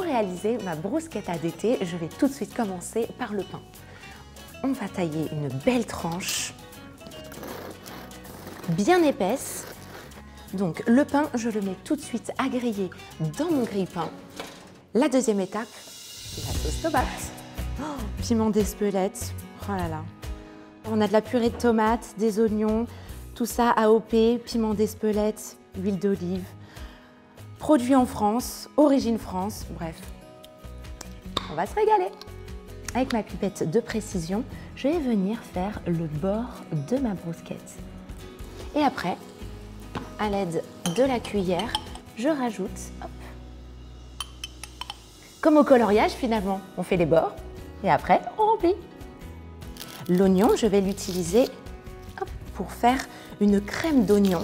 réaliser ma bruschetta d'été, je vais tout de suite commencer par le pain. On va tailler une belle tranche, bien épaisse. Donc le pain, je le mets tout de suite à griller dans mon grille-pain. La deuxième étape, la sauce tomate. Oh, piment d'Espelette, oh là là. On a de la purée de tomates, des oignons, tout ça AOP, piment d'Espelette, huile d'olive. Produit en France, origine France, bref. On va se régaler. Avec ma pipette de précision, je vais venir faire le bord de ma bruschetta. Et après, à l'aide de la cuillère, je rajoute, hop, comme au coloriage finalement, on fait les bords et après on remplit. L'oignon, je vais l'utiliser pour faire une crème d'oignon.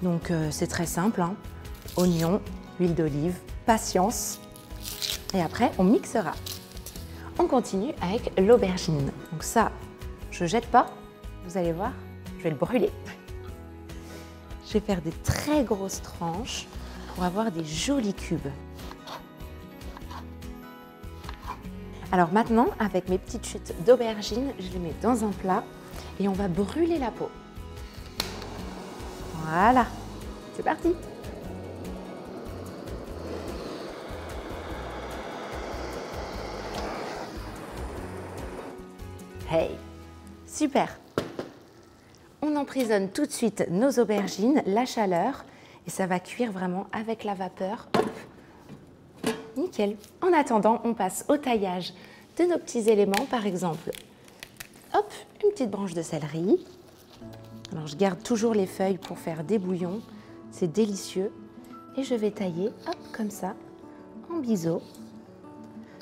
Donc c'est très simple, hein. Oignon, huile d'olive, patience. Et après, on mixera. On continue avec l'aubergine. Donc ça, je ne jette pas. Vous allez voir, je vais le brûler. Je vais faire des très grosses tranches pour avoir des jolis cubes. Alors maintenant, avec mes petites chutes d'aubergine, je les mets dans un plat et on va brûler la peau. Voilà, c'est parti! Hey, super! On emprisonne tout de suite nos aubergines, la chaleur, et ça va cuire vraiment avec la vapeur. Hop. Nickel. En attendant, on passe au taillage de nos petits éléments, par exemple. Hop, une petite branche de céleri. Alors, je garde toujours les feuilles pour faire des bouillons. C'est délicieux. Et je vais tailler, hop, comme ça, en biseau.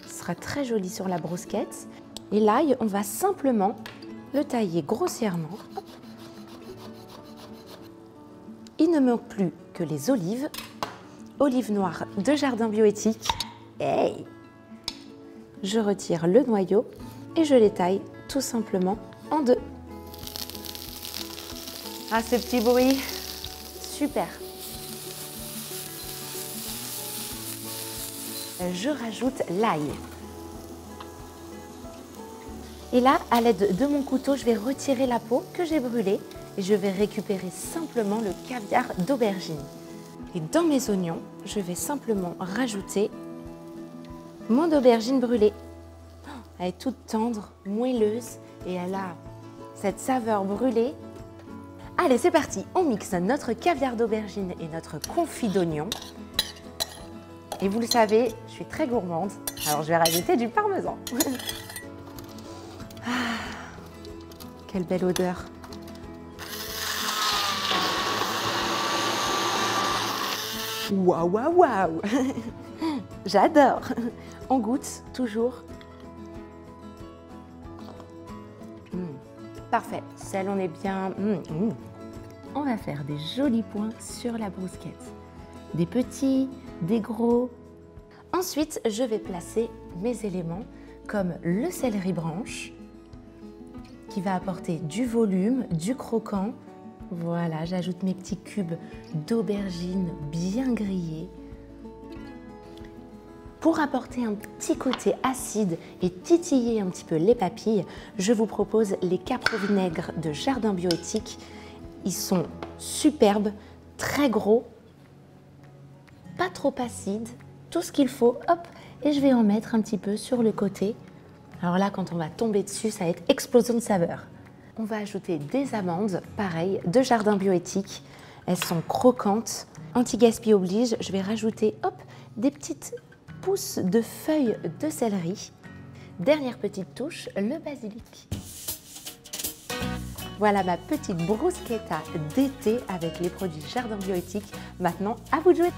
Ce sera très joli sur la bruschetta. Et l'ail, on va simplement le tailler grossièrement. Hop. Il ne manque plus que les olives. Olives noires de Jardin Bioéthique. Hey! Je retire le noyau et je les taille tout simplement en deux. Ah, ce petit bruit, super! Je rajoute l'ail. Et là, à l'aide de mon couteau, je vais retirer la peau que j'ai brûlée et je vais récupérer simplement le caviar d'aubergine. Et dans mes oignons, je vais simplement rajouter mon aubergine brûlée. Elle est toute tendre, moelleuse et elle a cette saveur brûlée. Allez, c'est parti, on mixe notre caviar d'aubergine et notre confit d'oignon. Et vous le savez, je suis très gourmande, alors je vais rajouter du parmesan. Ah, quelle belle odeur! Waouh, waouh, waouh! J'adore! On goûte toujours. Parfait, celle on est bien. On va faire des jolis points sur la bruschetta. Des petits, des gros. Ensuite, je vais placer mes éléments comme le céleri branche qui va apporter du volume, du croquant. Voilà, j'ajoute mes petits cubes d'aubergine bien grillés. Pour apporter un petit côté acide et titiller un petit peu les papilles, je vous propose les capres au vinaigre de Jardin Bioéthique. Ils sont superbes, très gros, pas trop acides, tout ce qu'il faut. Hop, et je vais en mettre un petit peu sur le côté. Alors là, quand on va tomber dessus, ça va être explosion de saveur. On va ajouter des amandes, pareil, de Jardin Bioéthique. Elles sont croquantes. Anti-gaspi oblige, je vais rajouter, hop, des petites pousses de feuilles de céleri. Dernière petite touche, le basilic. Voilà ma petite bruschetta d'été avec les produits Jardin Bioéthique. Maintenant, à vous de jouer!